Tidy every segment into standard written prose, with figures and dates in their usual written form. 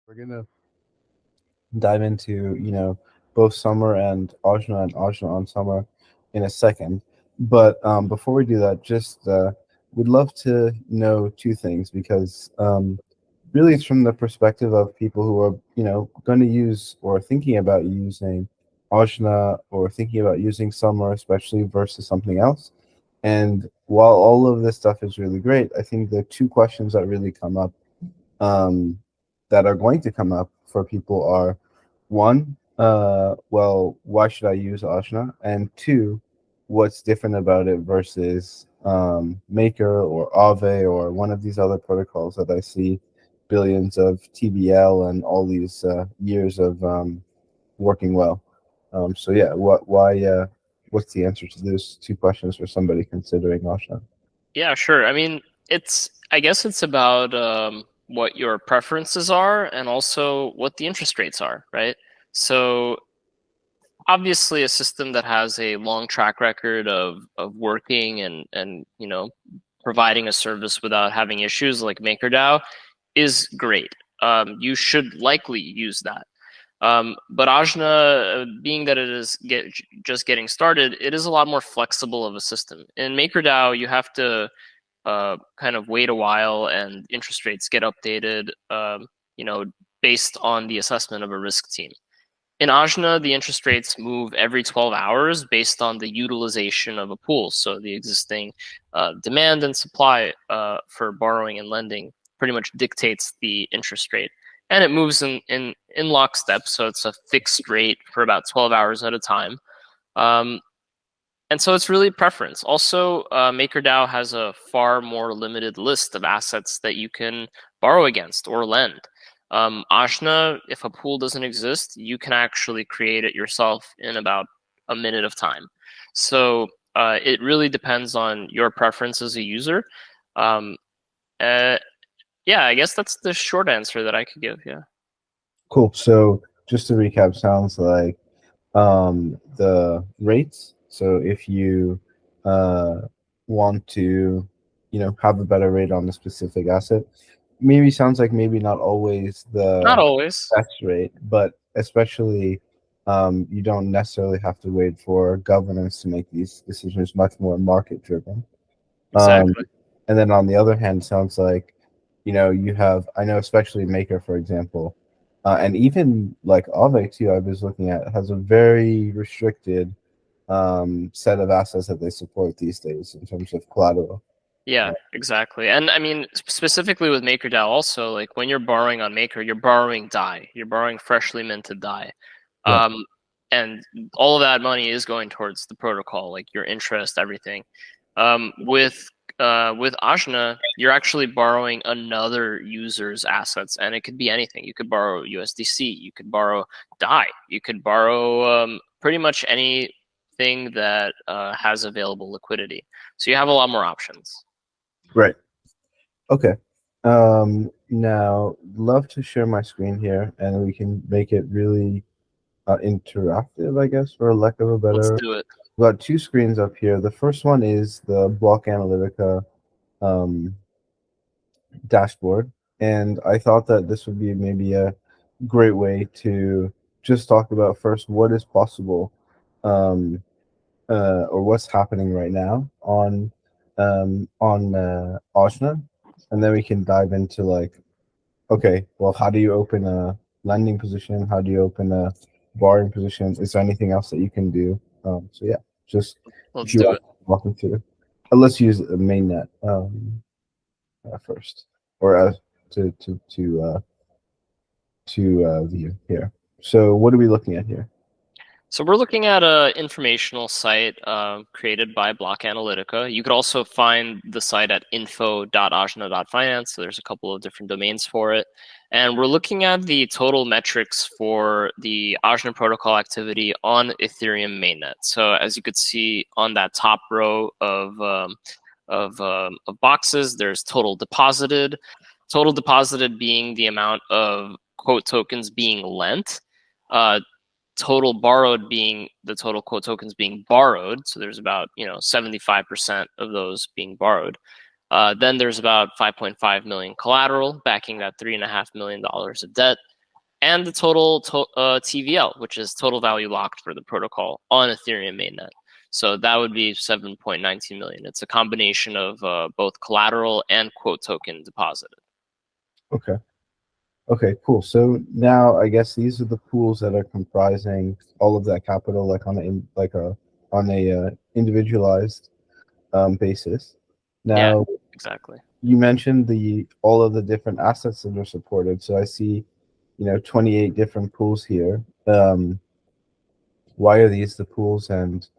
We're gonna dive into, both Summer and Ajna on Summer in a second. But before we do that, just would love to know two things because really it's from the perspective of people who are, going to use or thinking about using Ajna or thinking about using Summer, especially versus something else. And while all of this stuff is really great, I think the two questions that really come up um, that are going to come up for people are one, well, why should I use Ashna? And two, what's different about it versus Maker or Aave or one of these other protocols that I see billions of TBL and all these years of working well. So yeah, what's the answer to those two questions for somebody considering Ashna? Yeah, sure. I mean, I guess it's about what your preferences are and also what the interest rates are, right? So obviously a system that has a long track record of working and providing a service without having issues like MakerDAO is great. You should likely use that. But Ajna, being that it is just getting started, it is a lot more flexible of a system. In MakerDAO, you have to kind of wait a while and interest rates get updated, you know, based on the assessment of a risk team. In Ajna, the interest rates move every 12 hours based on the utilization of a pool. So the existing demand and supply for borrowing and lending pretty much dictates the interest rate. And it moves in lockstep. So it's a fixed rate for about 12 hours at a time. Um, and so it's really preference. Also, MakerDAO has a far more limited list of assets that you can borrow against or lend. Ajna, if a pool doesn't exist, you can actually create it yourself in about a minute of time. So it really depends on your preference as a user. Um, uh, yeah, I guess that's the short answer that I could give. Yeah. Cool. So just to recap, sounds like the rates. So if you uh, want to, have a better rate on a specific asset, maybe sounds like maybe not always Not the always. best rate, but especially you don't necessarily have to wait for governance to make these decisions, much more market driven. Um, Exactly. and then on the other hand, sounds like, you have, I know, especially Maker, for example, and even like Aave too, I was looking at, has a very restricted set of assets that they support these days in terms of collateral. Yeah, exactly. And I mean, specifically with MakerDAO also, like when you're borrowing on Maker, you're borrowing DAI. You're borrowing freshly minted DAI. Yeah. Um, and all of that money is going towards the protocol, like your interest, everything. With Ajna, you're actually borrowing another user's assets, and it could be anything. You could borrow USDC, you could borrow DAI, you could borrow pretty much anything that has available liquidity. So you have a lot more options. Right. Okay. Now, love to share my screen here, and we can make it really interactive, I guess, for lack of a Let's better. do it. We've got two screens up here. The first one is the Block Analytica um, dashboard, and I thought that this would be maybe a great way to just talk about first what is possible, um, or what's happening right now on Ajna, and then we can dive into like, okay, well, how do you open a lending position? How do you open a borrowing position? Is there anything else that you can do? So yeah, just if Let's you do want it. to walk me through. Let's use the mainnet first, or to view here. So what are we looking at here? So we're looking at an informational site created by Block Analytica. You could also find the site at info.ajna.finance. So there's a couple of different domains for it. And we're looking at the total metrics for the Ajna protocol activity on Ethereum mainnet. So as you could see on that top row of boxes, there's total deposited. Total deposited being the amount of quote tokens being lent. Total borrowed being the total quote tokens being borrowed. So there's about 75% of those being borrowed. Then there's about 5.5 million collateral backing that $3.5 million of debt. and the total TVL, which is total value locked for the protocol on Ethereum mainnet. So that would be 7.19 million. It's a combination of both collateral and quote token deposited. Okay. Okay, cool. So now I guess these are the pools that are comprising all of that capital, like on a individualized basis. Yeah, Now exactly. you mentioned the all of the different assets that are supported. So I see, 28 different pools here. Why are these the pools, and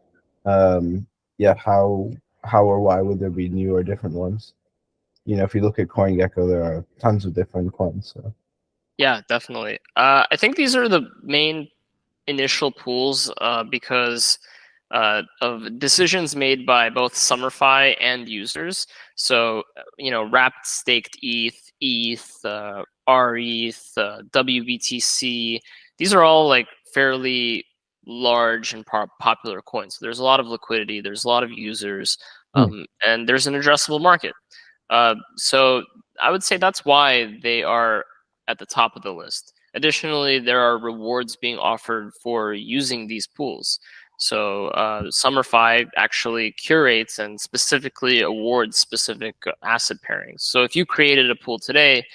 yeah, how or why would there be new or different ones? If you look at CoinGecko, there are tons of different coins. So. Yeah, definitely. I think these are the main initial pools because of decisions made by both Summer.fi and users. So, wrapped staked ETH, RETH, WBTC. These are all like fairly large and popular coins. So there's a lot of liquidity. There's a lot of users, and there's an addressable market. So I would say that's why they are at the top of the list. Additionally, there are rewards being offered for using these pools. So Summer.fi actually curates and specifically awards specific asset pairings. So if you created a pool today,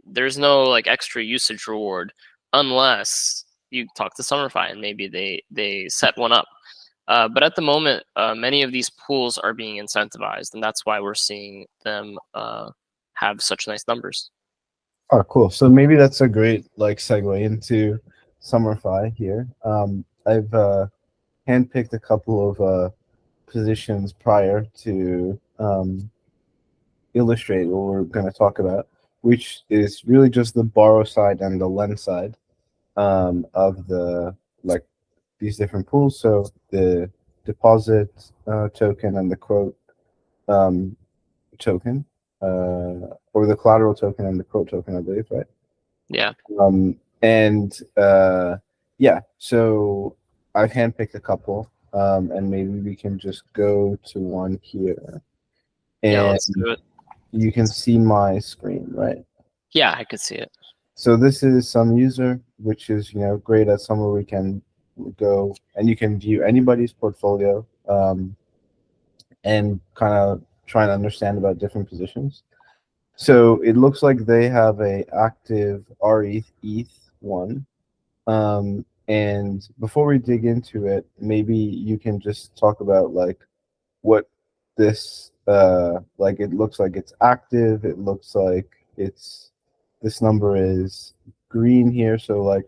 there's no like extra usage reward unless you talk to Summer.fi and maybe they set one up. But at the moment, many of these pools are being incentivized, and that's why we're seeing them have such nice numbers. Oh, cool. So maybe that's a great segue into Summer.fi here. I've handpicked a couple of positions prior to illustrate what we're going to talk about, which is really just the borrow side and the lend side of these different pools. So the deposit token and the quote token, or the collateral token and the quote token, I believe, right? Yeah. And yeah, so I've handpicked a couple, and maybe we can just go to one here, Yeah, and let's do it. you can see my screen, right? Yeah, I could see it. So this is some user, which is great at somewhere we can go and you can view anybody's portfolio, and kind of try and understand about different positions. So it looks like they have a active RETH one. And before we dig into it, maybe you can just talk about what this it looks like it's active. It looks like this number is green here. So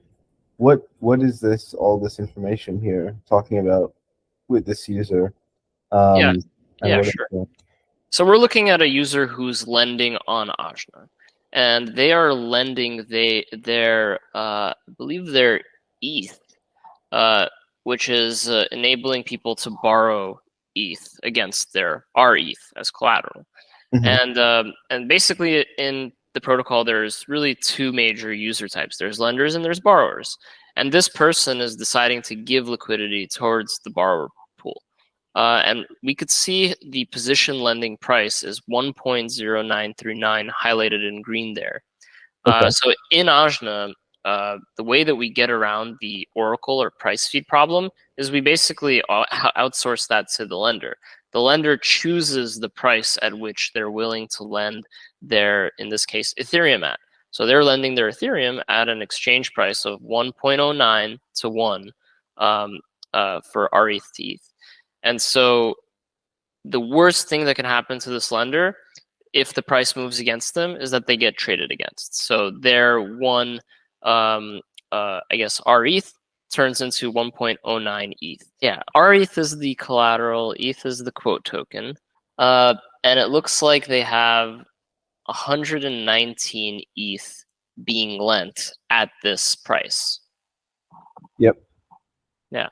what is all this information here talking about with this user? Yeah, And yeah, what sure. So we're looking at a user who's lending on Ajna, and they are lending their I believe their ETH, which is enabling people to borrow ETH against their RETH as collateral. And basically in the protocol, there's really two major user types. There's lenders and there's borrowers. And this person is deciding to give liquidity towards the borrower pool. And we could see the position lending price is 1.0939 highlighted in green there. Okay. So in Ajna, the way that we get around the Oracle or price feed problem is we basically outsource that to the lender. The lender chooses the price at which they're willing to lend their, in this case, Ethereum at. So they're lending their Ethereum at an exchange price of 1.09 to 1 for RETH to ETH. And so the worst thing that can happen to this lender if the price moves against them is that they get traded against. So their one, I guess, RETH turns into 1.09 ETH. Yeah, RETH is the collateral, ETH is the quote token. And it looks like they have 119 ETH being lent at this price. Yep. Yeah.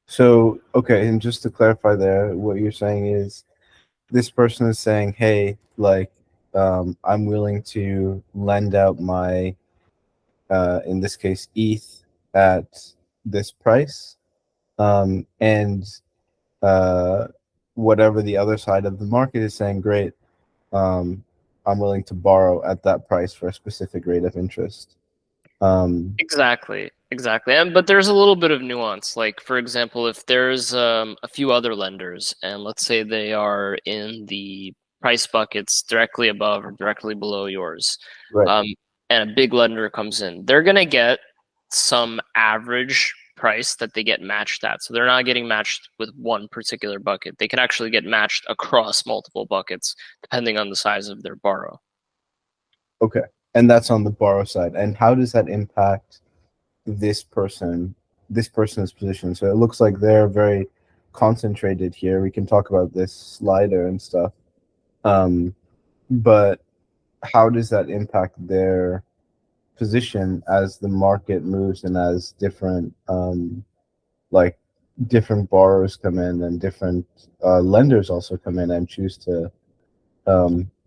So, okay, and just to clarify there, what you're saying is this person is saying, hey, I'm willing to lend out my, in this case, ETH at this price, and whatever the other side of the market is saying, great, I'm willing to borrow at that price for a specific rate of interest. Exactly. But there's a little bit of nuance. Like, for example, if there's a few other lenders, and let's say they are in the price buckets directly above or directly below yours, Right. um, and a big lender comes in, they're gonna get some average price that they get matched at. So they're not getting matched with one particular bucket. They can actually get matched across multiple buckets depending on the size of their borrow. Okay. And that's on the borrow side. And how does that impact this person, this person's position? So it looks like they're very concentrated here. We can talk about this slider and stuff. But how does that impact their position as the market moves and as different like different borrowers come in and different lenders also come in and choose to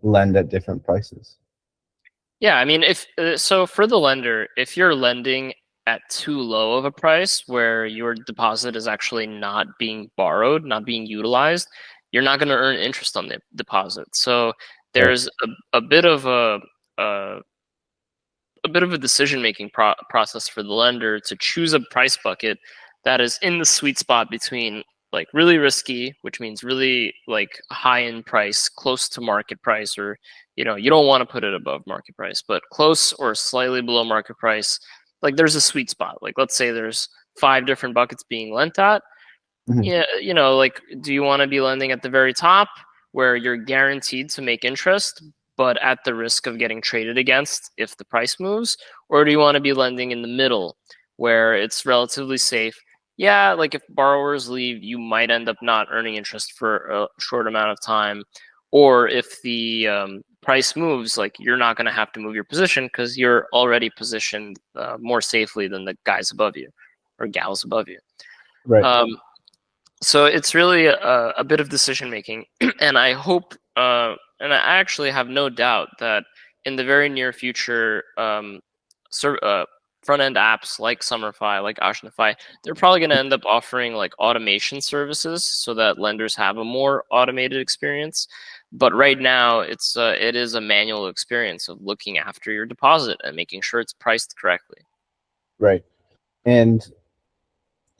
lend at different prices? Yeah, I mean, if so for the lender, if you're lending at too low of a price where your deposit is actually not being borrowed, not being utilized, you're not going to earn interest on the deposit. So Right. there's a bit of a, a bit of a decision-making process for the lender to choose a price bucket that is in the sweet spot between like really risky, which means really like high in price, close to market price, or you don't want to put it above market price, but close or slightly below market price. Like there's a sweet spot. Like let's say there's 5 different buckets being lent at. Mhm. Yeah, like do you want to be lending at the very top where you're guaranteed to make interest, but at the risk of getting traded against if the price moves? Or do you want to be lending in the middle where it's relatively safe? Yeah, like if borrowers leave, you might end up not earning interest for a short amount of time. Or if the price moves, like you're not going to have to move your position because you're already positioned more safely than the guys above you or gals above you. Right. Um, so it's really a bit of decision making, and I hope, and I actually have no doubt that in the very near future, front end apps like Summer.fi, like Ajna.fi, they're probably going to end up offering like automation services so that lenders have a more automated experience. But right now, it is a manual experience of looking after your deposit and making sure it's priced correctly. Right. And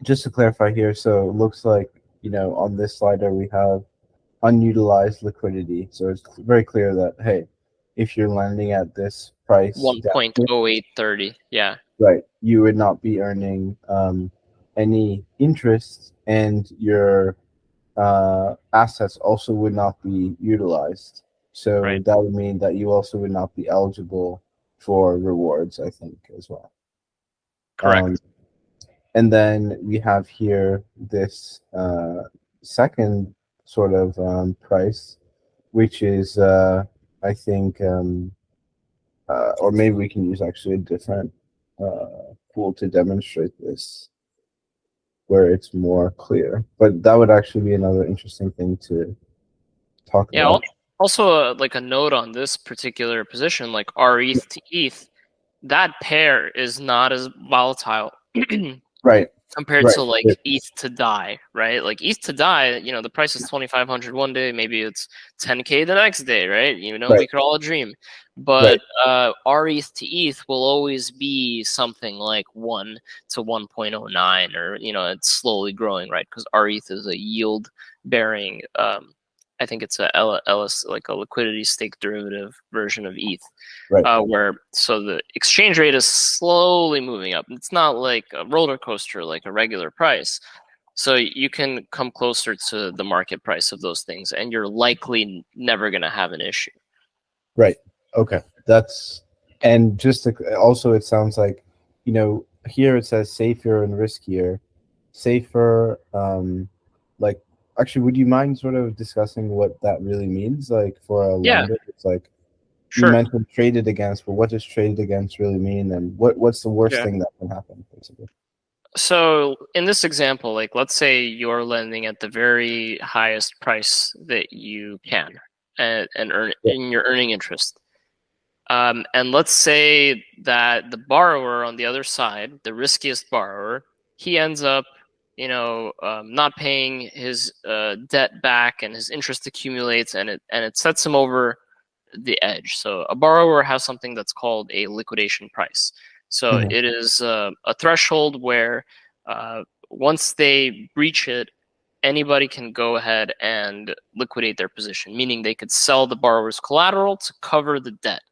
just to clarify here, so it looks like, on this slider we have unutilized liquidity. So it's very clear that, hey, if you're lending at this price One down point here, oh eight thirty, yeah, right, you would not be earning any interest, and your assets also would not be utilized. So right, that would mean that you also would not be eligible for rewards, I think, as well. Um, correct. and then we have here this second sort of price, which is, I think, or maybe we can use actually a different tool to demonstrate this where it's more clear. But that would actually be another interesting thing to talk Yeah. about. Also, like a note on this particular position, like RETH to ETH, that pair is not as volatile Right, compared right, to like ETH to DAI, right? Like ETH to DAI, the price is 2,500 one day, maybe it's 10K the next day, right? We right, could all dream. right, But RETH to ETH will always be something like 1 to 1.09, or it's slowly growing, right? Because RETH is a yield bearing I think it's a LS, like a liquidity stake derivative version of ETH, right, where so the exchange rate is slowly moving up. It's not like a roller coaster, like a regular price. So you can come closer to the market price of those things, and you're likely never going to have an issue. right. Okay, that's, and just to, also it sounds like, here it says safer and riskier. Safer, like, actually, would you mind sort of discussing what that really means? Like for a Yeah, lender, it's like you sure. mentioned traded against, but what does traded against really mean, and what's the worst Yeah. thing that can happen, basically? So in this example, like let's say you're lending at the very highest price that you can, and Yeah. you're earning interest. And let's say that the borrower on the other side, the riskiest borrower, he ends up, not paying his debt back, and his interest accumulates, and it sets him over the edge. So a borrower has something that's called a liquidation price. So it is a threshold where once they breach it, anybody can go ahead and liquidate their position, meaning they could sell the borrower's collateral to cover the debt.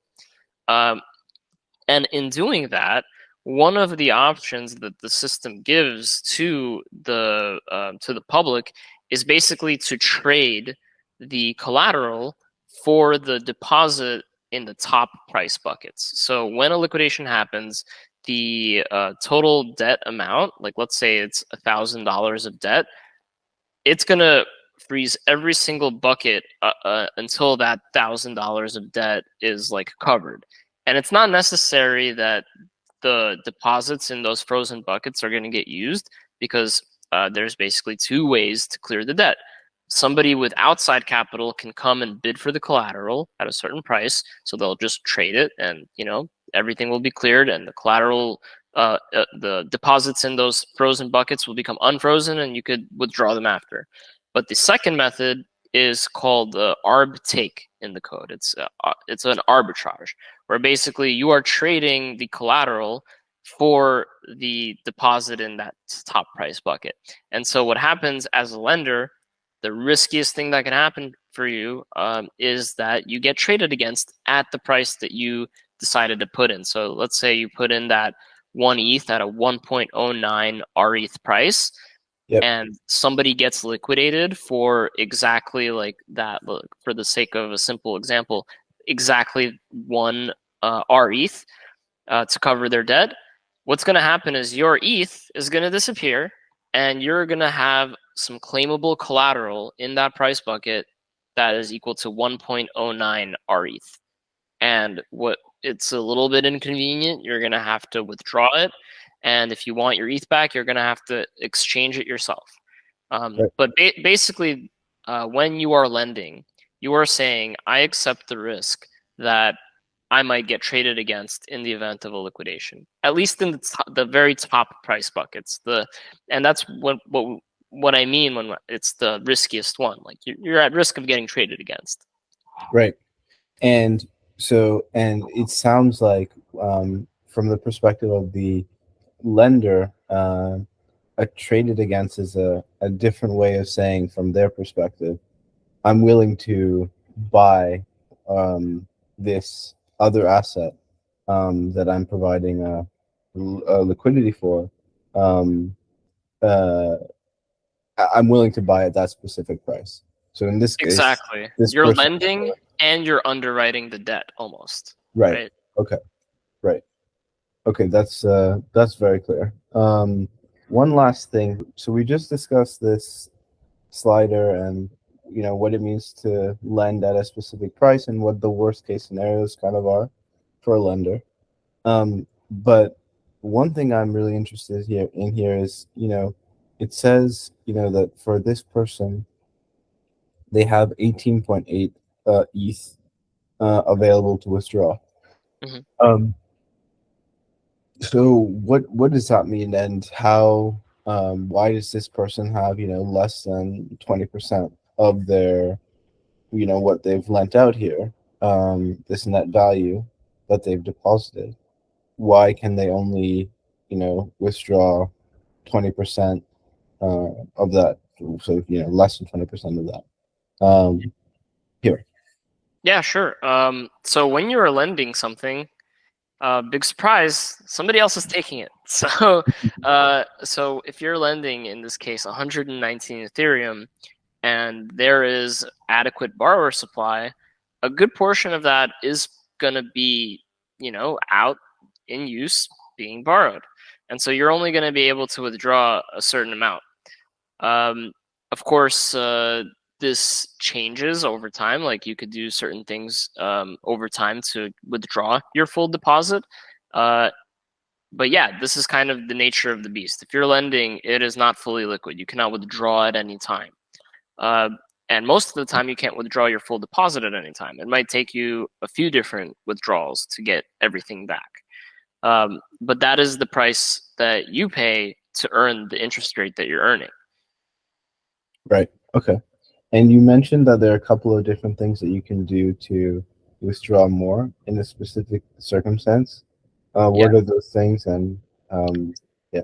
And in doing that, one of the options that the system gives to the public is basically to trade the collateral for the deposit in the top price buckets. So when a liquidation happens, the total debt amount, like let's say it's $1,000 of debt, it's gonna freeze every single bucket until that $1,000 of debt is like covered. And it's not necessary that the deposits in those frozen buckets are going to get used, because there's basically two ways to clear the debt. Somebody with outside capital can come and bid for the collateral at a certain price, so they'll just trade it, and everything will be cleared, and the collateral, the deposits in those frozen buckets will become unfrozen, and you could withdraw them after. But the second method is called arb take in the code. It's an arbitrage, where basically you are trading the collateral for the deposit in that top price bucket. And so what happens as a lender, the riskiest thing that can happen for you is that you get traded against at the price that you decided to put in. So let's say you put in that 1 ETH at a 1.09 RETH price. Yep. And somebody gets liquidated for exactly like that. For the sake of a simple example, exactly 1 RETH to cover their debt. What's going to happen is your ETH is going to disappear, and you're going to have some claimable collateral in that price bucket that is equal to 1.09 RETH. And it's a little bit inconvenient. You're going to have to withdraw it. And if you want your ETH back, you're going to have to exchange it yourself. Right. But basically, when you are lending, you are saying, I accept the risk that I might get traded against in the event of a liquidation, at least in the very top price buckets. And that's what I mean when it's the riskiest one. Like you're at risk of getting traded against. Right. And it sounds like from the perspective of the lender, a traded against is a different way of saying, from their perspective, I'm willing to buy this other asset that I'm providing a liquidity for. I'm willing to buy at that specific price. So in this case, exactly, you're lending and you're underwriting the debt almost. Right. Okay. Right. Okay. That's very clear. One last thing. So we just discussed this slider and what it means to lend at a specific price and what the worst case scenarios kind of are for a lender. But one thing I'm really interested in here is, it says, that for this person, they have 18.8 ETH available to withdraw. Mm-hmm. So what does that mean, and how? Why does this person have less than 20% of their what they've lent out here, this net value that they've deposited? Why can they only withdraw 20% of that? So less than 20% of that. Here. Yeah, sure. So when you're lending something, big surprise, somebody else is taking it. So so if you're lending, in this case, 119 Ethereum, and there is adequate borrower supply, a good portion of that is going to be, out in use being borrowed. And so you're only going to be able to withdraw a certain amount. Of course, this changes over time. Like you could do certain things over time to withdraw your full deposit. But yeah, this is kind of the nature of the beast. If you're lending, it is not fully liquid. You cannot withdraw at any time. And most of the time, you can't withdraw your full deposit at any time. It might take you a few different withdrawals to get everything back. But that is the price that you pay to earn the interest rate that you're earning. Right. Okay. And you mentioned that there are a couple of different things that you can do to withdraw more in a specific circumstance. Yeah. What are those things? And yeah.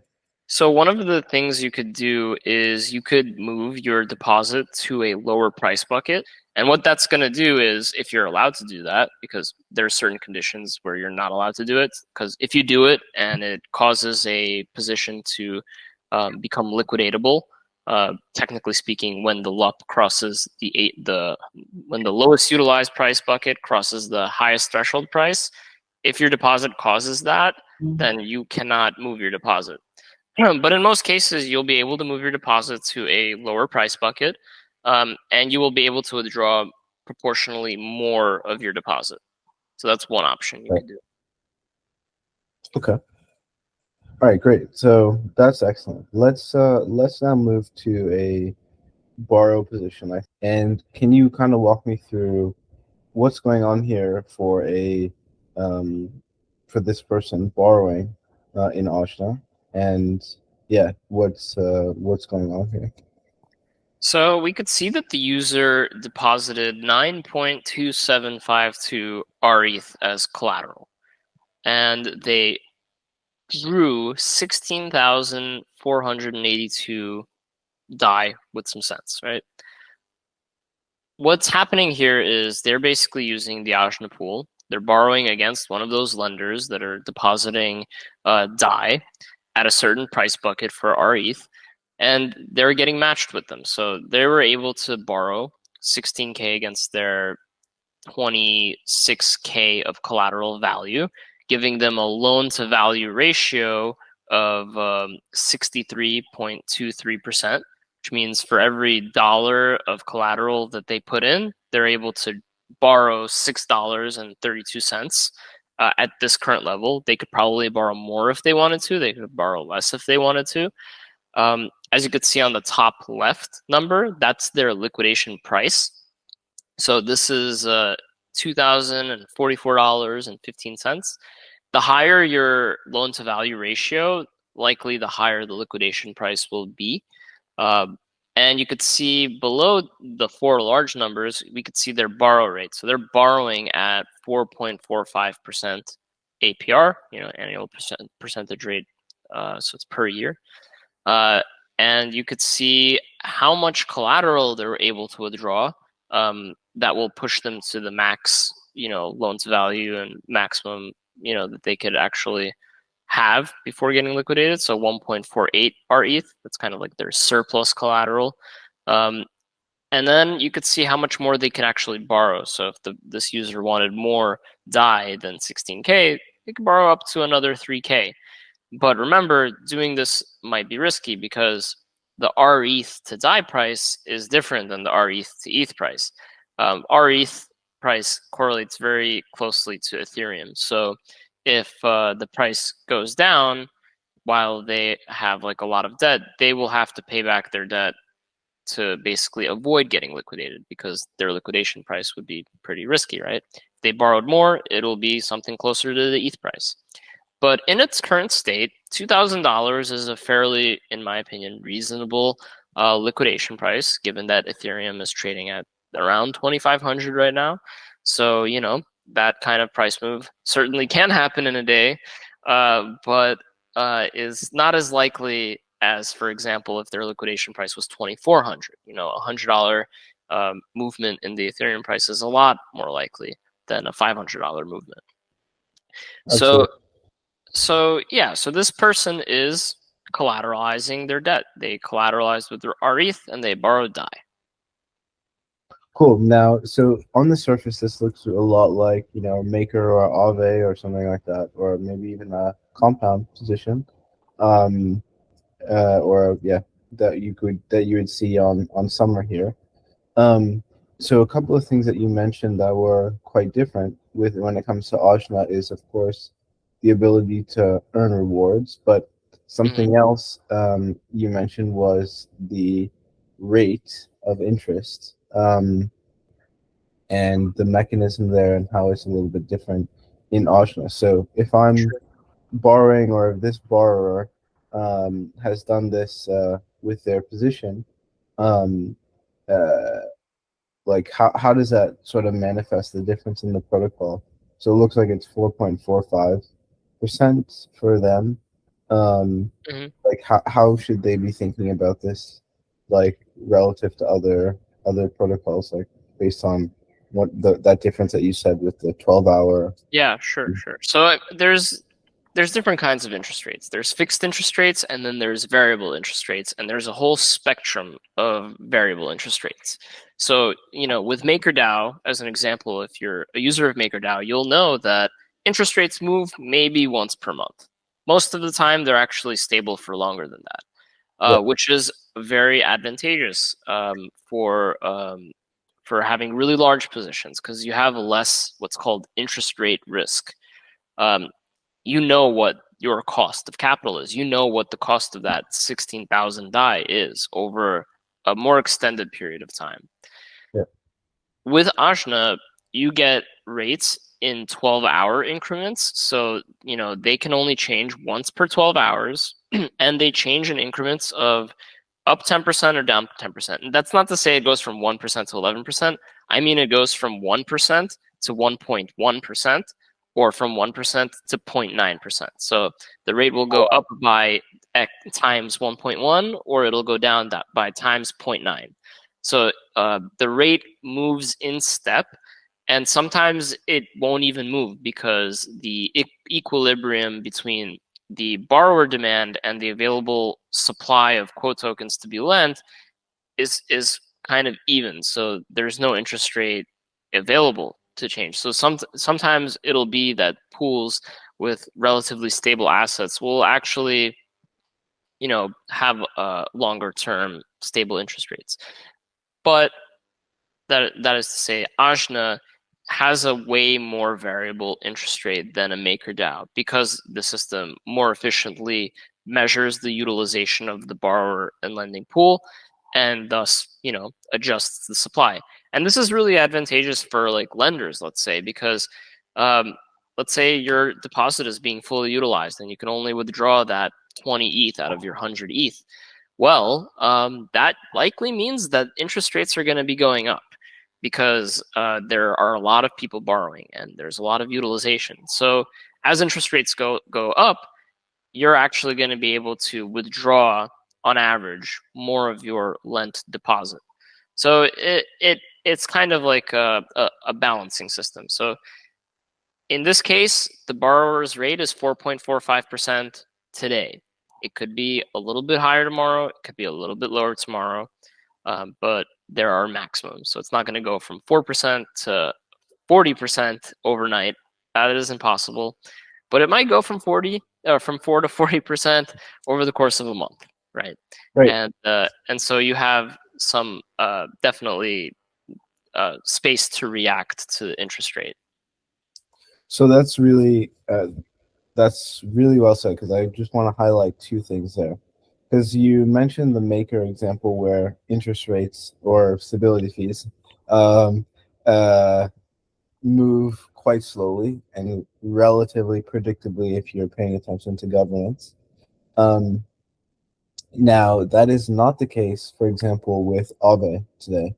So one of the things you could do is you could move your deposit to a lower price bucket. And what that's going to do is, if you're allowed to do that, because there are certain conditions where you're not allowed to do it, because if you do it and it causes a position to become liquidatable, technically speaking, when the LUP crosses when the lowest utilized price bucket crosses the highest threshold price, if your deposit causes that, then you cannot move your deposit. But in most cases, you'll be able to move your deposit to a lower price bucket, and you will be able to withdraw proportionally more of your deposit. So that's one option you Right. could do. Okay. All right, great. So that's excellent. Let's now move to a borrow position. And can you kind of walk me through what's going on here um, for this person borrowing in Ajna, and yeah, what's going on here? So we could see that the user deposited 9.2752 RETH as collateral, and they drew 16,482 DAI with some cents, right? What's happening here is they're basically using the Ajna pool. They're borrowing against one of those lenders that are depositing DAI at a certain price bucket for RETH, and they're getting matched with them. So they were able to borrow 16K against their 26K of collateral value, giving them a loan to value ratio of 63.23%, which means for every dollar of collateral that they put in, they're able to borrow $6.32. At this current level, they could probably borrow more if they wanted to. They could borrow less if they wanted to. As you could see on the top left number, that's their liquidation price. So this is $2,044.15. The higher your loan to value ratio, likely the higher the liquidation price will be. And you could see below the four large numbers, we could see their borrow rate. So they're borrowing at 4.45% APR, annual percentage rate. So it's per year. And you could see how much collateral they were able to withdraw. That will push them to the max, loan to value and maximum, that they could actually have before getting liquidated. So 1.48 RETH. That's kind of like their surplus collateral. And then you could see how much more they can actually borrow. So if this user wanted more DAI than 16K, they could borrow up to another 3K. But remember, doing this might be risky because the RETH to DAI price is different than the RETH to ETH price. RETH price correlates very closely to Ethereum. So if the price goes down while they have like a lot of debt, they will have to pay back their debt to basically avoid getting liquidated because their liquidation price would be pretty risky, right? If they borrowed more, it'll be something closer to the ETH price. But in its current state, $2,000 is a fairly, in my opinion, reasonable liquidation price, given that Ethereum is trading at around 2,500 right now. So, that kind of price move certainly can happen in a day, but is not as likely as, for example, if their liquidation price was 2,400. A $100 movement in the Ethereum price is a lot more likely than a $500 movement. So, Absolutely. so this person is collateralizing their debt. They collateralized with their RETH and they borrowed DAI. Cool. Now, so on the surface, this looks a lot like Maker or Aave or something like that, or maybe even a compound position, um, or yeah, that you would see on Summer here. So a couple of things that you mentioned that were quite different with when it comes to Ajna is, of course, the ability to earn rewards, but something else you mentioned was the rate of interest, and the mechanism there and how it's a little bit different in Ajna. So if I'm Sure. borrowing, or if this borrower has done this with their position, um, uh, like how does that sort of manifest the difference in the protocol? So it looks like it's 4.45. percent for them. Mhm. Like how should they be thinking about this, like relative to other protocols, like based on what that difference that you said with the 12-hour. Yeah, sure. So there's different kinds of interest rates. There's fixed interest rates, and then there's variable interest rates, and there's a whole spectrum of variable interest rates. So, with MakerDAO as an example, if you're a user of MakerDAO, you'll know that interest rates move maybe once per month. Most of the time, they're actually stable for longer than that, Yeah, which is very advantageous for having really large positions because you have less what's called interest rate risk. Um, you know what your cost of capital is. You know what the cost of that 16,000 DAI is over a more extended period of time. yeah, With Ajna, you get rates in 12-hour increments. So, they can only change once per 12 hours, and they change in increments of up 10% or down 10%. And that's not to say it goes from 1% to 11%. I mean, it goes from 1% to 1.1%, or from 1% to 0.9%. So the rate will go up by times 1.1, or it'll go down by times 0.9. So the rate moves in step, and sometimes it won't even move because the equilibrium between the borrower demand and the available supply of quote tokens to be lent is kind of even. So there's no interest rate available to change. So sometimes it'll be that pools with relatively stable assets will actually, have longer term stable interest rates. But that is to say, Ajna has a way more variable interest rate than a MakerDAO because the system more efficiently measures the utilization of the borrower and lending pool, and thus, adjusts the supply. And this is really advantageous for like lenders, let's say, because um, let's say your deposit is being fully utilized and you can only withdraw that 20 ETH out of your 100 ETH. Well, that likely means that interest rates are going to be going up because there are a lot of people borrowing and there's a lot of utilization. So as interest rates go up, you're actually going to be able to withdraw on average more of your lent deposit. So it's kind of like a balancing system. So in this case, the borrower's rate is 4.45% today. It could be a little bit higher tomorrow. It could be a little bit lower tomorrow. But there are maximums. So it's not going to go from 4% to 40% overnight. That is impossible. But it might go from 4 to 40% over the course of a month, right? right. And so you have some definitely space to react to the interest rate. So that's really well said, because I just want to highlight two things there. Because you mentioned the Maker example where interest rates or stability fees um, uh, move quite slowly and relatively predictably if you're paying attention to governance. Um, Now, that is not the case, for example, with Aave today,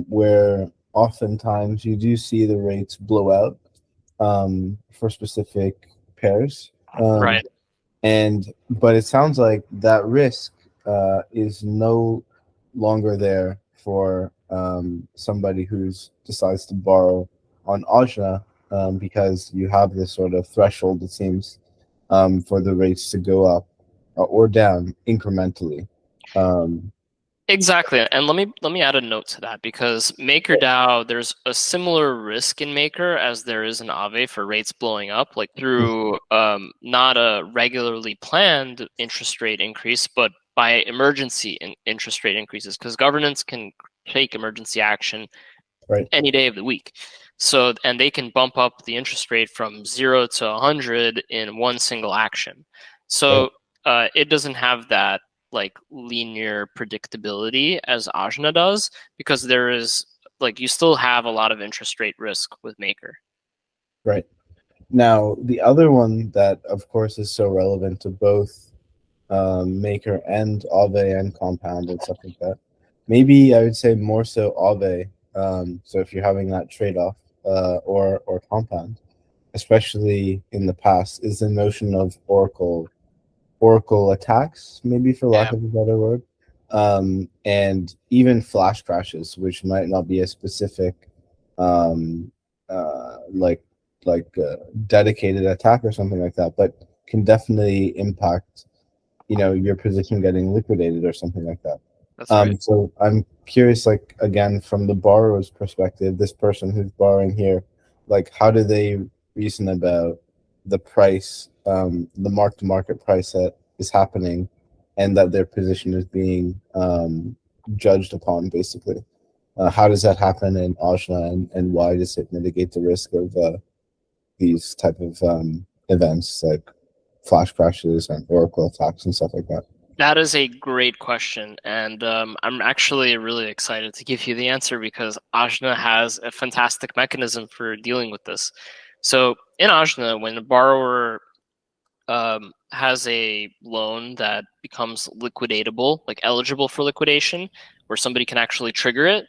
where oftentimes you do see the rates blow out for specific pairs. Right. But it sounds like that risk is no longer there for somebody who's decides to borrow on Ajna, because you have this sort of threshold, it seems, for the rates to go up or down incrementally. Um, Exactly. And let me add a note to that because MakerDAO, there's a similar risk in Maker as there is in Aave for rates blowing up, like through not a regularly planned interest rate increase, but by emergency interest rate increases, because governments can take emergency action right, any day of the week. So, and they can bump up the interest rate from 0 to 100 in one single action. right, So it doesn't have that like linear predictability as Ajna does because there is like you still have a lot of interest rate risk with Maker. right. Now, the other one that, of course, is so relevant to both Maker and Aave and Compound and stuff like that. Maybe I would say more so Aave. So if you're having that trade off, or Compound, especially in the past, is the notion of Oracle attacks, maybe for lack Yeah, of a better word, and even flash crashes, which might not be a specific, um, like dedicated attack or something like that, but can definitely impact, your position getting liquidated or something like that. that's right. So I'm curious, like, again, from the borrower's perspective, this person who's borrowing here, like, how do they reason about the price, the mark to market price that is happening, and that their position is being judged upon, basically? How does that happen in Ajna, and why does it mitigate the risk of these type of events like flash crashes and Oracle attacks and stuff like that? That is a great question, and I'm actually really excited to give you the answer because Ajna has a fantastic mechanism for dealing with this. So in Ajna, when a borrower has a loan that becomes liquidatable, like eligible for liquidation, where somebody can actually trigger it,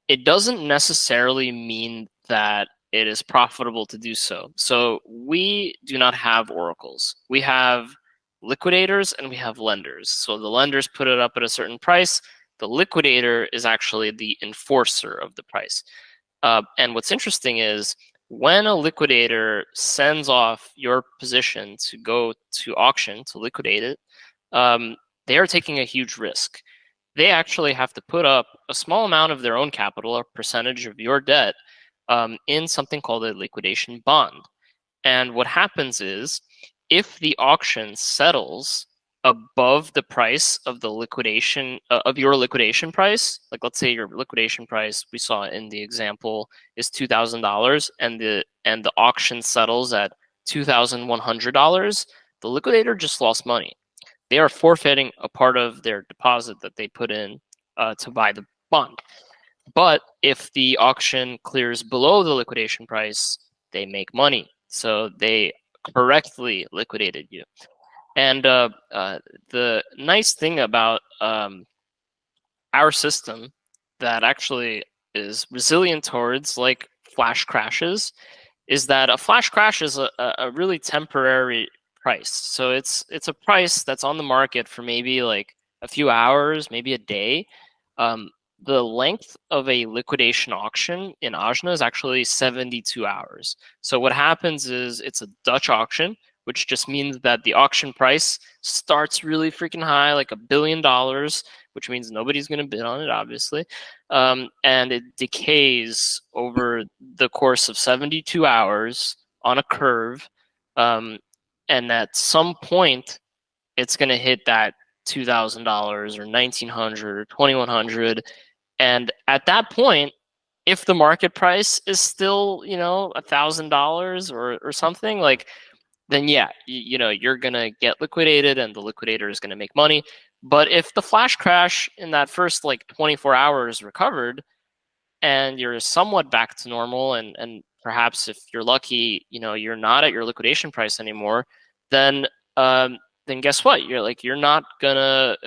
it doesn't necessarily mean that it is profitable to do so. So we do not have oracles. We have liquidators and we have lenders. So the lenders put it up at a certain price. The liquidator is actually the enforcer of the price. And what's interesting is when a liquidator sends off your position to go to auction to liquidate it, they are taking a huge risk. They actually have to put up a small amount of their own capital, a percentage of your debt, in something called a liquidation bond. And what happens is if the auction settles above the price of the liquidation of your liquidation price, like let's say your liquidation price we saw in the example is $2,000 and the auction settles at $2,100, the liquidator just lost money. They are forfeiting a part of their deposit that they put in to buy the bond. But if the auction clears below the liquidation price, they make money. So they correctly liquidated you. And the nice thing about our system that actually is resilient towards like flash crashes is that a flash crash is a really temporary price. So it's a price that's on the market for maybe like a few hours, maybe a day. Um, the length of a liquidation auction in Ajna is actually 72 hours. So what happens is it's a Dutch auction, which just means that the auction price starts really freaking high, like $1 billion, which means nobody's going to bid on it, obviously. And it decays over the course of 72 hours on a curve. And at some point, it's going to hit that $2,000 or 1,900 or 2,100. And at that point, if the market price is still, $1,000 or something, like then yeah, you're gonna get liquidated and the liquidator is gonna make money. But if the flash crash in that first like 24 hours recovered and you're somewhat back to normal and perhaps if you're lucky, you're not at your liquidation price anymore, then then guess what? You're not gonna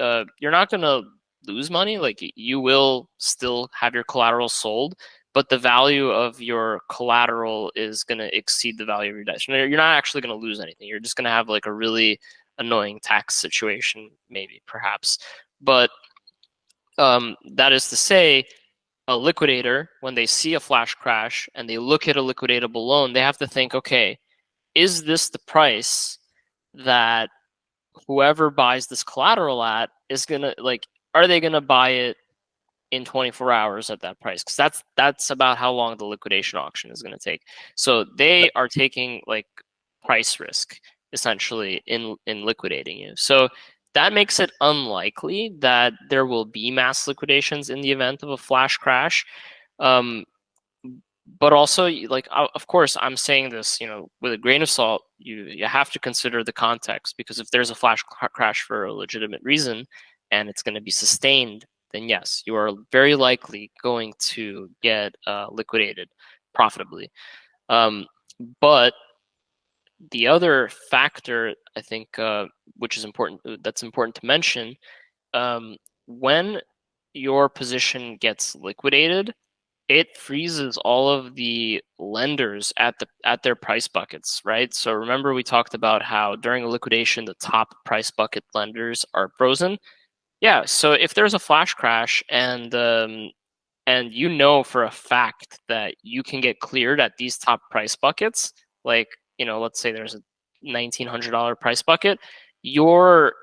lose money. Like you will still have your collateral sold, but the value of your collateral is going to exceed the value of your debt. You're not actually going to lose anything. You're just going to have like a really annoying tax situation, maybe, perhaps. But that is to say, a liquidator, when they see a flash crash and they look at a liquidatable loan, they have to think, okay, is this the price that whoever buys this collateral at is going to, like, are they going to buy it in 24 hours at that price? Because that's about how long the liquidation auction is going to take. So they are taking like price risk essentially in liquidating you. So that makes it unlikely that there will be mass liquidations in the event of a flash crash. Um, but also, like, of course, I'm saying this, with a grain of salt. You have to consider the context, because if there's a flash crash for a legitimate reason and it's going to be sustained, then yes, you are very likely going to get liquidated profitably. But the other factor, I think, which is important, that's important to mention, when your position gets liquidated, it freezes all of the lenders at their price buckets, right? So remember we talked about how during a liquidation the top price bucket lenders are frozen. Yeah, so if there's a flash crash and you know for a fact that you can get cleared at these top price buckets, like, let's say there's a $1,900 price bucket, your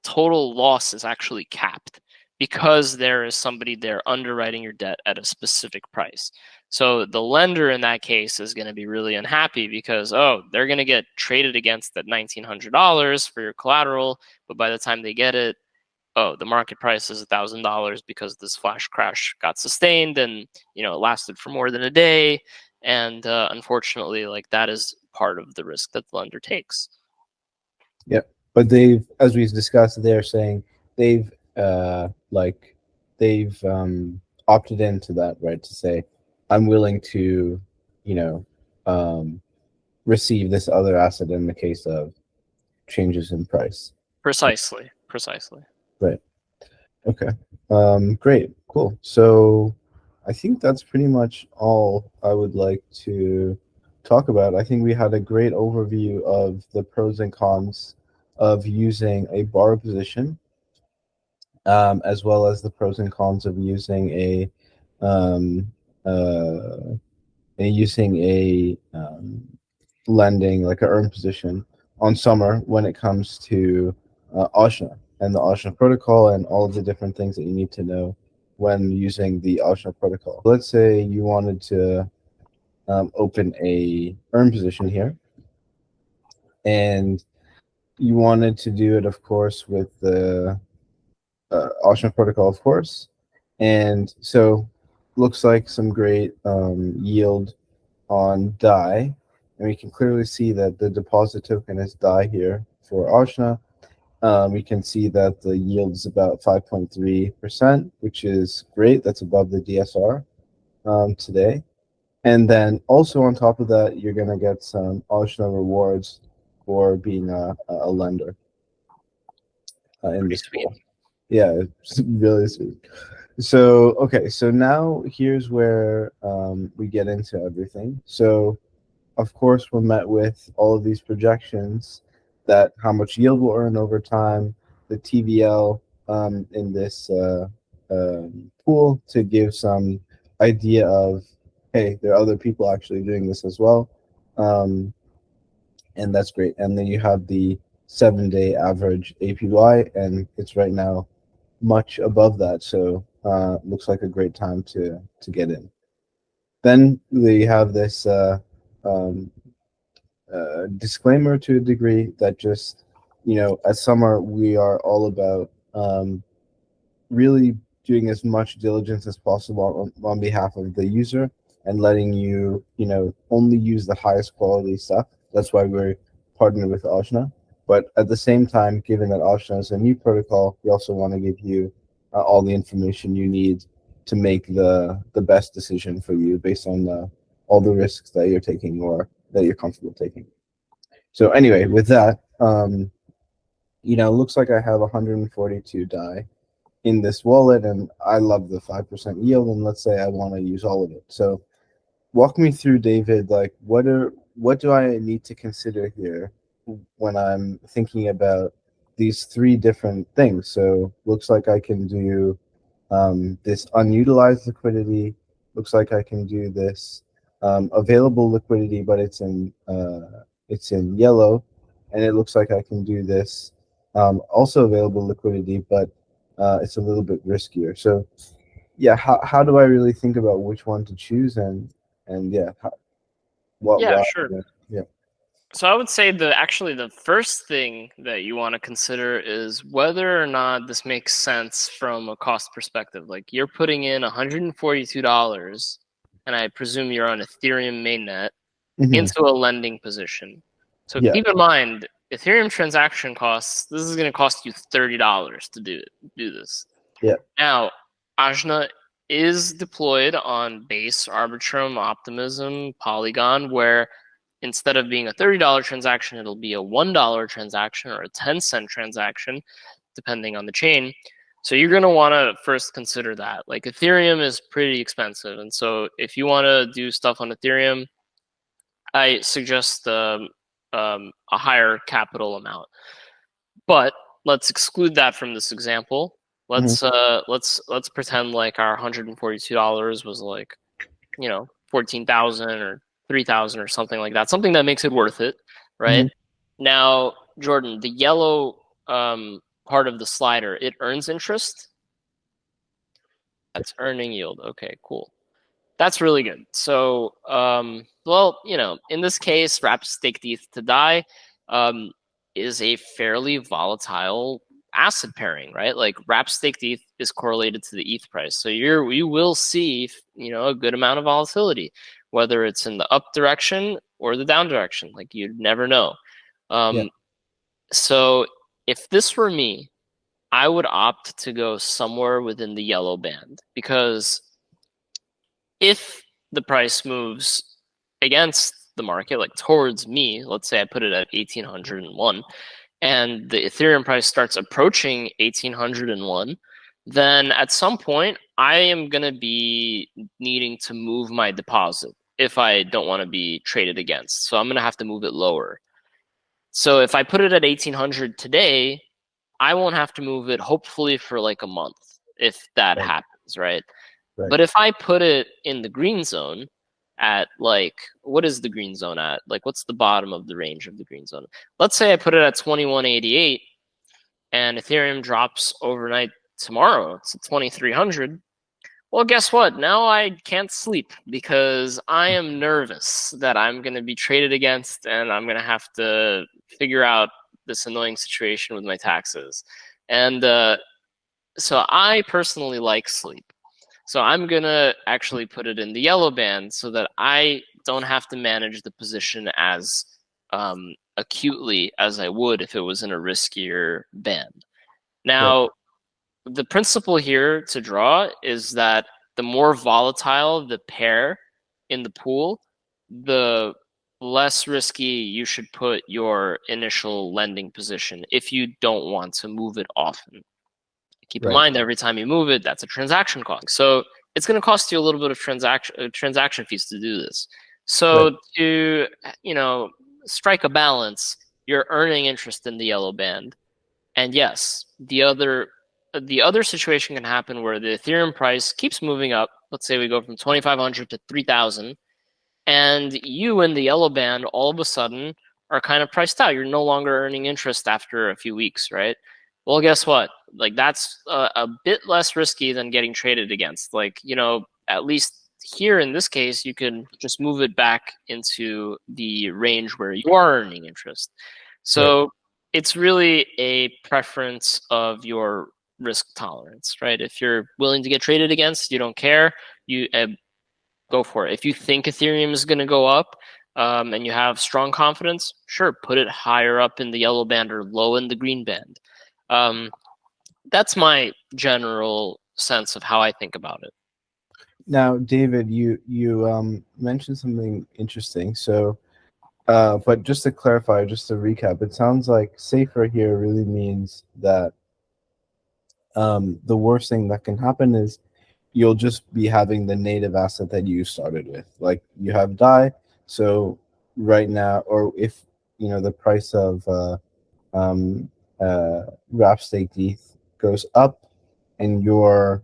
total loss is actually capped because there is somebody there underwriting your debt at a specific price. So the lender in that case is going to be really unhappy because, oh, they're going to get traded against that $1,900 for your collateral, but by the time they get it, oh, the market price is $1,000 because this flash crash got sustained and it lasted for more than a day. And unfortunately, like that is part of the risk that the lender takes. Yep. But they've, as we've discussed, they're saying they've they've opted into that, right? To say, I'm willing to, you know, receive this other asset in the case of changes in price. Precisely. Right. Okay. Great. Cool. So I think that's pretty much all I would like to talk about. I think we had a great overview of the pros and cons of using a borrow position, as well as the pros and cons of using um, uh, lending, like a earn position on Summer when it comes to Ajna and the Ajna protocol and all of the different things that you need to know when using the Ajna protocol. Let's say you wanted to open a earn position here, and you wanted to do it, of course, with the Ajna protocol, of course. And so looks like some great yield on DAI, and we can clearly see that the deposit token is DAI here for Ajna. We can see that the yield is about 5.3%, which is great. That's above the DSR today. And then also on top of that, you're going to get some Ajna rewards for being a lender in Pretty this sweet. pool. Yeah, it's really sweet. So, okay, so now here's where we get into everything. So, of course, we're met with all of these projections that how much yield we'll earn over time, the TVL in this pool to give some idea of, hey, there are other people actually doing this as well. And that's great. And then you have the 7-day average APY, and it's right now much above that. So looks like a great time to get in. Then we have this um, disclaimer to a degree that just, at Summer, we are all about really doing as much diligence as possible on behalf of the user and letting you, only use the highest quality stuff. That's why we're partnered with Ajna. But at the same time, given that Ajna is a new protocol, we also want to give you all the information you need to make the best decision for you based on all the risks that you're taking or that you're comfortable taking. So anyway, with that, looks like I have 142 DAI in this wallet, and I love the 5% yield. And let's say I want to use all of it. So walk me through, David. Like, what do I need to consider here when I'm thinking about these three different things? So looks like I can do this unutilized liquidity. Looks like I can do this available liquidity, but it's in yellow, and it looks like I can do this also available liquidity, but it's a little bit riskier. So yeah, how do I really think about which one to choose, and yeah, Yeah, why? sure. Yeah. So I would say the first thing that you want to consider is whether or not this makes sense from a cost perspective. Like you're putting in $142, and I presume you're on Ethereum mainnet Mm-hmm. into a lending position. So Yeah. keep in mind, Ethereum transaction costs. This is going to cost you $30 to do this. Yeah. Now, Ajna is deployed on Base, Arbitrum, Optimism, Polygon, where instead of being a $30 transaction, it'll be a $1 transaction or a 10-cent transaction, depending on the chain. So you're going to want to first consider that. Like Ethereum is pretty expensive. And so if you want to do stuff on Ethereum, I suggest a higher capital amount. But let's exclude that from this example. Let's pretend like our $142 was like, 14,000 or 3,000 or something like that. Something that makes it worth it, right? Now, Jordan, the yellow part of the slider, it earns interest. That's earning yield. Okay, cool. That's really good. So, well, in this case, wrap stake ETH to DAI is a fairly volatile asset pairing, right? Like wrap stake ETH is correlated to the ETH price. So you will see, a good amount of volatility, whether it's in the up direction or the down direction. Like you'd never know. So if this were me, I would opt to go somewhere within the yellow band, because if the price moves against the market, like towards me, let's say I put it at 1,801, and the Ethereum price starts approaching 1,801, then at some point I am going to be needing to move my deposit if I don't want to be traded against. So I'm going to have to move it lower. So if I put it at 1,800 today, I won't have to move it hopefully for like a month if that happens, right? But if I put it in the green zone at like, what is the green zone at? Like, what's the bottom of the range of the green zone? Let's say I put it at 2188 and Ethereum drops overnight tomorrow. It's at 2300. Well, guess what? Now I can't sleep because I am nervous that I'm going to be traded against and I'm going to have to figure out this annoying situation with my taxes. And so I personally like sleep. So I'm going to actually put it in the yellow band so that I don't have to manage the position as acutely as I would if it was in a riskier band. Now, the principle here to draw is that the more volatile the pair in the pool, the less risky you should put your initial lending position if you don't want to move it often. Keep in mind, every time you move it, that's a transaction cost. So it's going to cost you a little bit of transaction fees to do this. So to strike a balance, you're earning interest in the yellow band. And yes, the other situation can happen where the Ethereum price keeps moving up. Let's say we go from 2,500 to 3,000, and you in the yellow band all of a sudden are kind of priced out. You're no longer earning interest after a few weeks, right? Well, guess what? Like that's a bit less risky than getting traded against. Like, at least here in this case, you can just move it back into the range where you are earning interest. So it's really a preference of your risk tolerance, right? If you're willing to get traded against, you don't care, you go for it. If you think Ethereum is going to go up and you have strong confidence, sure, put it higher up in the yellow band or low in the green band. That's my general sense of how I think about it. Now, David, you mentioned something interesting. So, but just to clarify, just to recap, it sounds like safer here really means that the worst thing that can happen is you'll just be having the native asset that you started with. Like you have DAI, so right now, or if the price of wrap stake ETH goes up and your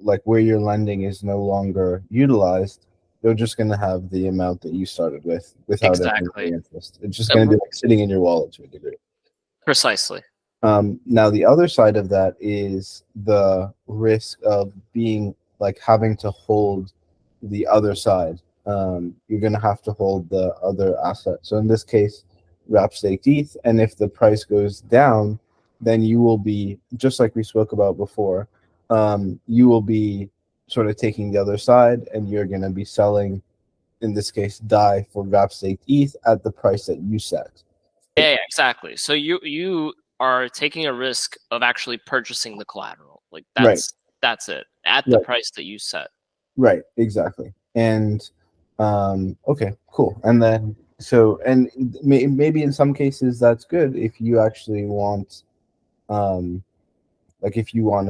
like where you're lending is no longer utilized, you're just going to have the amount that you started with without any interest. It's just going to be like sitting in your wallet to a degree. Precisely. Now the other side of that is the risk of being like having to hold the other side. You're going to have to hold the other asset. So in this case, wrap stake ETH, and if the price goes down, then you will be, just like we spoke about before, you will be sort of taking the other side, and you're going to be selling, in this case, DAI for wrap stake ETH at the price that you set. Yeah, exactly. So you are taking a risk of actually purchasing the collateral. Like that's it at the price that you set. Right, exactly. And okay, cool. And then and maybe in some cases that's good if you actually want Like if you want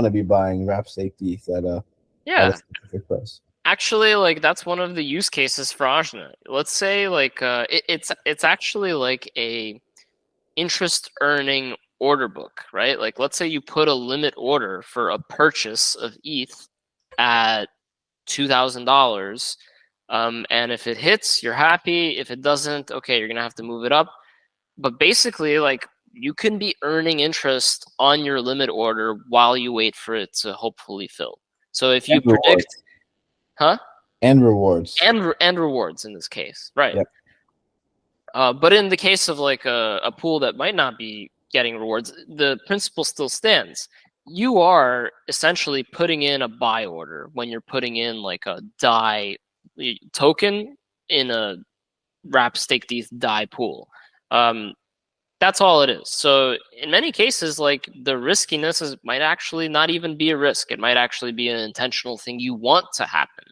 to be buying wrap stake ETH at a Yeah. specific price. Actually, like that's one of the use cases for Ajna. Let's say like it's actually like a interest earning order book, right? Like let's say you put a limit order for a purchase of ETH at $2,000. And if it hits, you're happy. If it doesn't, okay, you're gonna have to move it up. But basically, like you can be earning interest on your limit order while you wait for it to hopefully fill. So if you And predict, rewards. huh? And rewards. And rewards in this case, right? Yep. But in the case of like a pool that might not be getting rewards, the principle still stands. You are essentially putting in a buy order when you're putting in like a DAI token in a wrap staked ETH DAI pool. That's all it is. So in many cases, like the riskiness might actually not even be a risk. It might actually be an intentional thing you want to happen.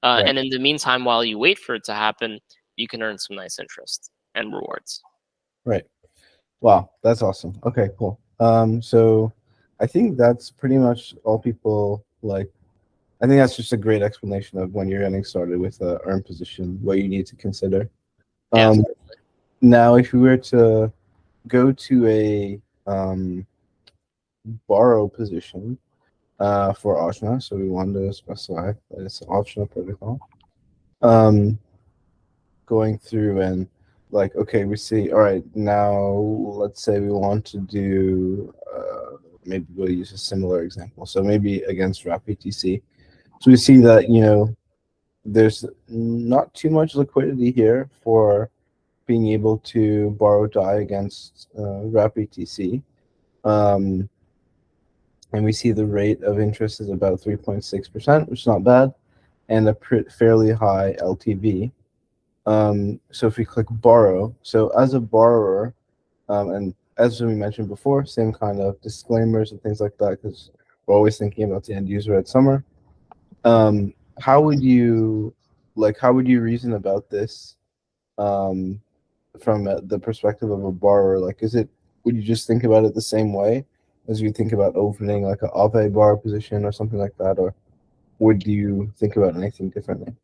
Right. And in the meantime, while you wait for it to happen, you can earn some nice interest and rewards. Right. Wow, that's awesome. Okay, cool. So I think that's pretty much all people like. I think that's just a great explanation of when you're getting started with a earn position, what you need to consider. Yeah. Um, Now, if we were to go to a borrow position for Ajna, so we wanted to specify that it's an Ajna protocol. Going through and like, okay, we see, all right, now let's say we want to do, maybe we'll use a similar example. So maybe against wrap BTC. So we see that, there's not too much liquidity here for being able to borrow DAI against wrap BTC. And we see the rate of interest is about 3.6%, which is not bad, and a fairly high LTV. So if we click borrow, so as a borrower, and as we mentioned before, same kind of disclaimers and things like that, because we're always thinking about the end user at Summer. How would you reason about this from the perspective of a borrower? Like, would you just think about it the same way as you think about opening like a Aave borrow position or something like that, or would you think about anything differently?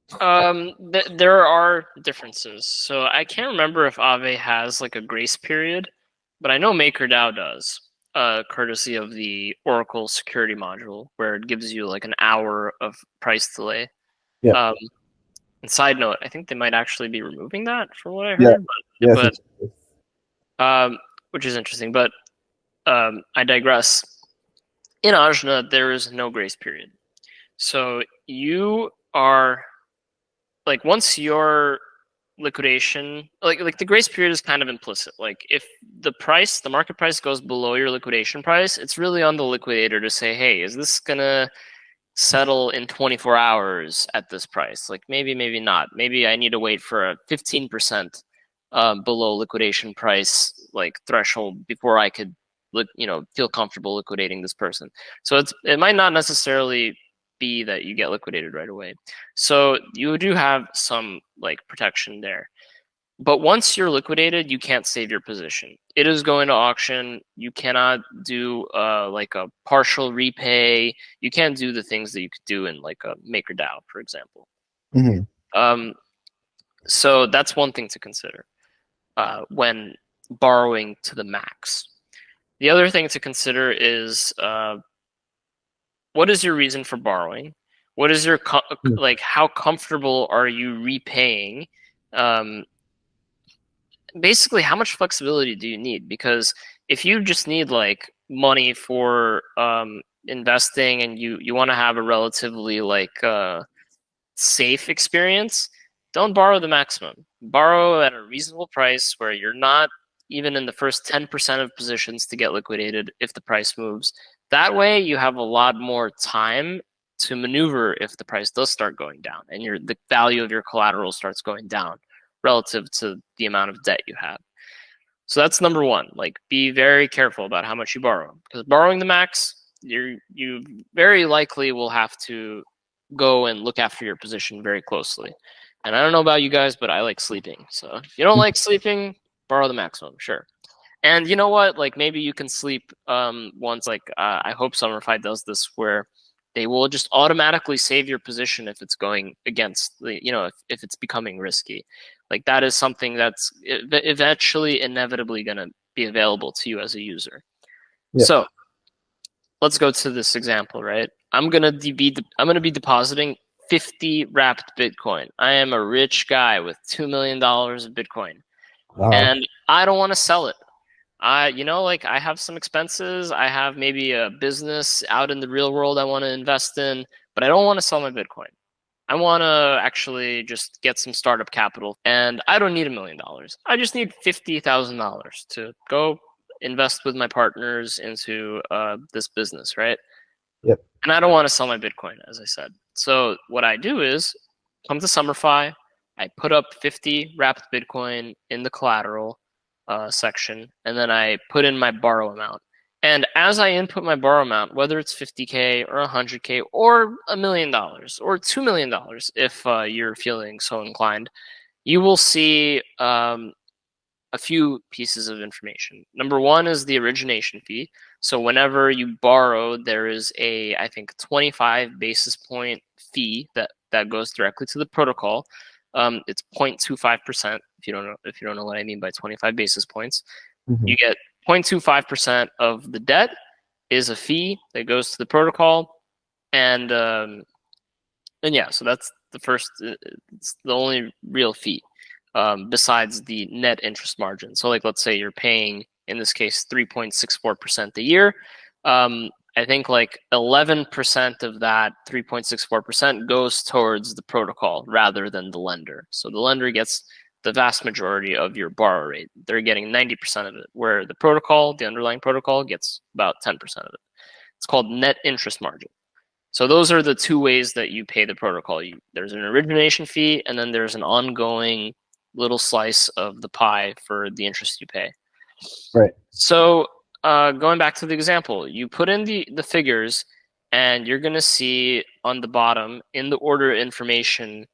There are differences. So I can't remember if Aave has like a grace period, but I know MakerDAO does, courtesy of the Oracle security module, where it gives you like an hour of price delay. Yeah, Um, and side note, I think they might actually be removing that from what I yeah, heard, yeah. I but think so. which is interesting. But I digress. In Ajna, there is no grace period. So you are like once your liquidation, like the grace period is kind of implicit. Like if the market price goes below your liquidation price, it's really on the liquidator to say, hey, is this gonna settle in 24 hours at this price? Like maybe not. Maybe I need to wait for a 15% below liquidation price like threshold before I could feel comfortable liquidating this person. So it might not necessarily be that you get liquidated right away. So you do have some like protection there. But once you're liquidated, you can't save your position. It is going to auction. You cannot do like a partial repay. You can't do the things that you could do in like a MakerDAO, for example. Mm-hmm. Um, so that's one thing to consider when borrowing to the max. The other thing to consider is what is your reason for borrowing? What is your like? How comfortable are you repaying? Um, Basically, how much flexibility do you need? Because if you just need like money for investing and you want to have a relatively like safe experience, don't borrow the maximum. Borrow at a reasonable price where you're not even in the first 10% of positions to get liquidated if the price moves. That way, you have a lot more time to maneuver if the price does start going down and the value of your collateral starts going down relative to the amount of debt you have. So that's number one. Like, be very careful about how much you borrow, because borrowing the max, you very likely will have to go and look after your position very closely. And I don't know about you guys, but I like sleeping. So if you don't like sleeping, borrow the maximum, sure. And you know what? Like maybe you can sleep once. Like I hope Summer.fi does this, where they will just automatically save your position if it's going against the, if it's becoming risky. Like that is something that's eventually inevitably going to be available to you as a user. Yeah. So let's go to this example, right? I'm gonna be depositing 50 wrapped Bitcoin. I am a rich guy with $2 million of Bitcoin, Uh-huh. and I don't want to sell it. Like I have some expenses. I have maybe a business out in the real world I want to invest in, but I don't want to sell my Bitcoin. I want to actually just get some startup capital, and I don't need $1 million. I just need $50,000 to go invest with my partners into this business, right? Yep. And I don't want to sell my Bitcoin, as I said. So what I do is come to Summer.fi. I put up 50 wrapped Bitcoin in the collateral section, and then I put in my borrow amount. And as I input my borrow amount, whether it's 50K or 100K or $1 million or $2 million, if you're feeling so inclined, you will see a few pieces of information. Number one is the origination fee. So whenever you borrow, there is I think 25 basis point fee that goes directly to the protocol. It's 0.25%. If you don't know what I mean by 25 basis points, Mm-hmm. you get 0.25% of the debt is a fee that goes to the protocol, and yeah, so that's the first. It's the only real fee besides the net interest margin. So, like, let's say you're paying in this case 3.64% a year. I think like 11% of that 3.64% goes towards the protocol rather than the lender. So the lender gets the vast majority of your borrow rate. They're getting 90% of it, where the protocol, the underlying protocol, gets about 10% of it. It's called net interest margin. So those are the two ways that you pay the protocol. There's an origination fee, and then there's an ongoing little slice of the pie for the interest you pay. Right. So going back to the example, you put in the figures, and you're going to see on the bottom in the order information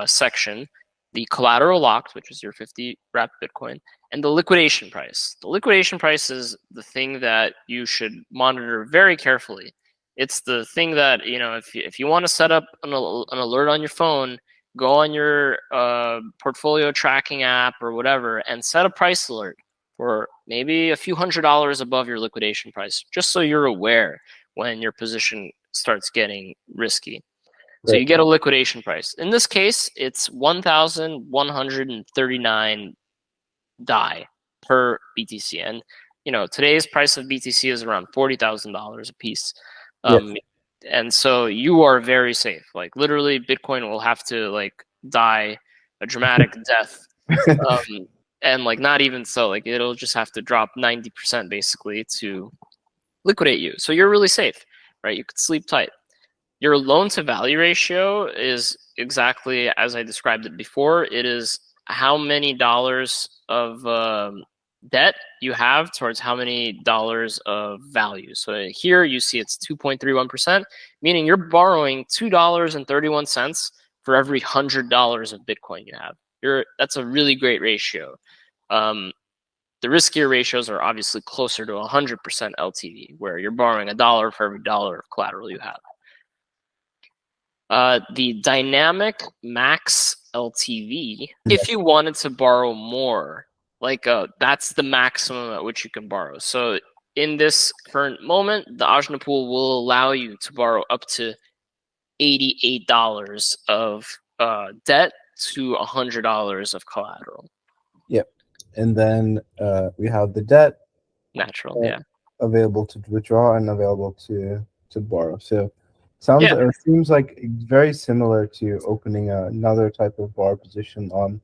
section, the collateral locked, which is your 50 wrapped Bitcoin, and the liquidation price. The liquidation price is the thing that you should monitor very carefully. It's the thing that, if you want to set up an alert on your phone, go on your portfolio tracking app or whatever and set a price alert for maybe a few $100s above your liquidation price, just so you're aware when your position starts getting risky. So Right. you get a liquidation price. In this case, it's 1,139 DAI per BTC. And today's price of BTC is around $40,000 a piece. Yes. And so you are very safe. Like literally, Bitcoin will have to like die a dramatic death, and like not even so. Like it'll just have to drop 90% basically to liquidate you. So you're really safe, right? You could sleep tight. Your loan to value ratio is exactly as I described it before. It is how many dollars of debt you have towards how many dollars of value. So here you see it's 2.31%, meaning you're borrowing $2.31 for every $100 of Bitcoin you have. That's a really great ratio. The riskier ratios are obviously closer to 100% LTV, where you're borrowing $1 for every dollar of collateral you have. The dynamic max LTV, if you wanted to borrow more, that's the maximum at which you can borrow. So in this current moment, the Ajna pool will allow you to borrow up to $88 of debt to $100 of collateral. Yep. And then we have the debt Natural, yeah. available to withdraw and available to borrow. So sounds or seems like very similar to opening another type of borrow position on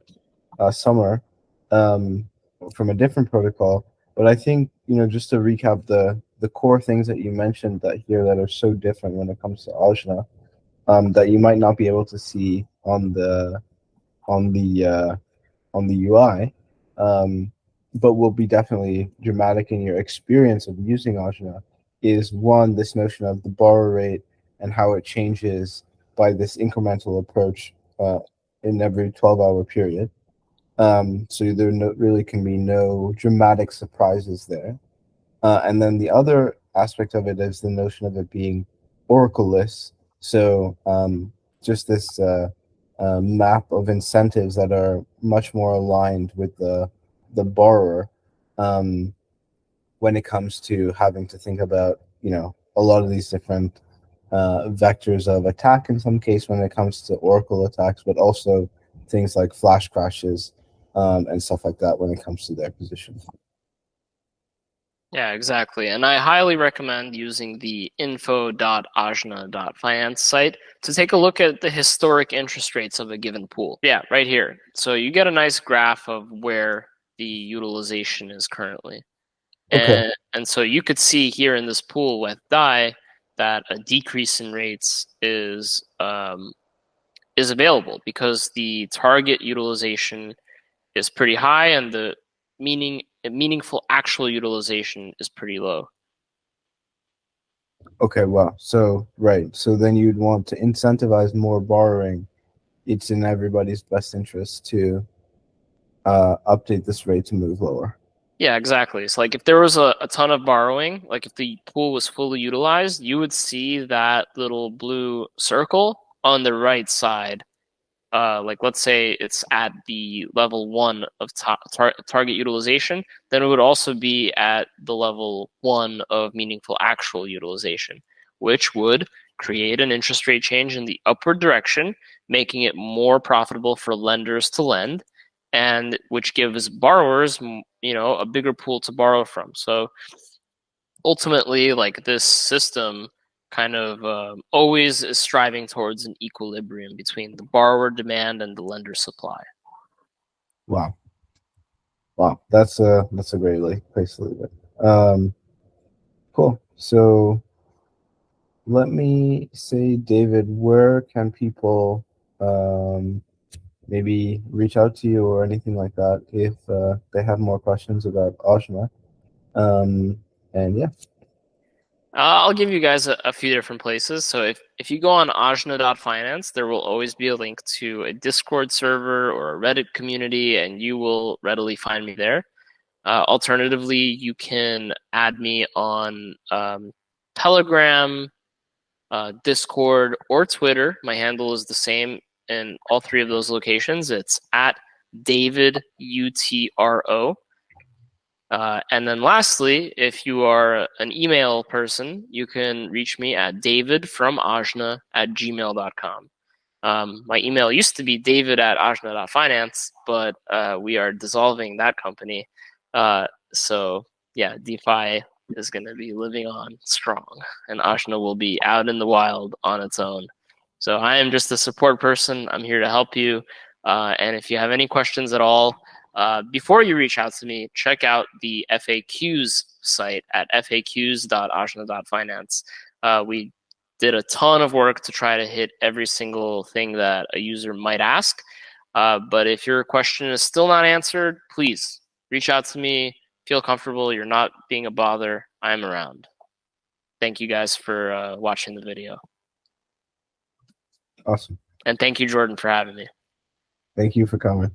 Summer from a different protocol. But I think just to recap the core things that you mentioned that are so different when it comes to Ajna, that you might not be able to see on the on the UI, but will be definitely dramatic in your experience of using Ajna, is one, this notion of the borrow rate and how it changes by this incremental approach in every 12-hour period. So there really can be no dramatic surprises there. And then the other aspect of it is the notion of it being oracle-less. So just this map of incentives that are much more aligned with the borrower um, when it comes to having to think about, a lot of these different vectors of attack in some case when it comes to oracle attacks, but also things like flash crashes and stuff like that when it comes to their position. Yeah, exactly. And I highly recommend using the info.ajna.finance site to take a look at the historic interest rates of a given pool. Yeah, right here. So you get a nice graph of where the utilization is currently. Okay. And so you could see here in this pool with DAI that a decrease in rates is available because the target utilization is pretty high and the meaningful actual utilization is pretty low. Okay, wow. So, right. So then you'd want to incentivize more borrowing. It's in everybody's best interest to update this rate to move lower. Yeah, exactly. So like if there was a ton of borrowing, like if the pool was fully utilized, you would see that little blue circle on the right side. Like let's say it's at the level 1 of target utilization, then it would also be at the level 1 of meaningful actual utilization, which would create an interest rate change in the upward direction, making it more profitable for lenders to lend, and which gives borrowers, a bigger pool to borrow from. So ultimately, like this system kind of always is striving towards an equilibrium between the borrower demand and the lender supply. Wow. Wow. That's a great place to leave it. Cool. So let me say, David, where can people maybe reach out to you or anything like that if they have more questions about Ajna? And yeah. I'll give you guys a few different places. So if you go on ajna.finance, there will always be a link to a Discord server or a Reddit community, and you will readily find me there. Alternatively, you can add me on Telegram, Discord, or Twitter. My handle is the same in all three of those locations. It's at David Utro. And then lastly, if you are an email person, you can reach me at davidfromajna@gmail.com. My email used to be david@ajna.finance, but we are dissolving that company. So yeah, DeFi is going to be living on strong, and Ajna will be out in the wild on its own. So I am just a support person. I'm here to help you. And if you have any questions at all, before you reach out to me, check out the FAQs site at faqs.ajna.finance. We did a ton of work to try to hit every single thing that a user might ask. But if your question is still not answered, please reach out to me. Feel comfortable. You're not being a bother. I'm around. Thank you guys for watching the video. Awesome. And thank you, Jordan, for having me. Thank you for coming.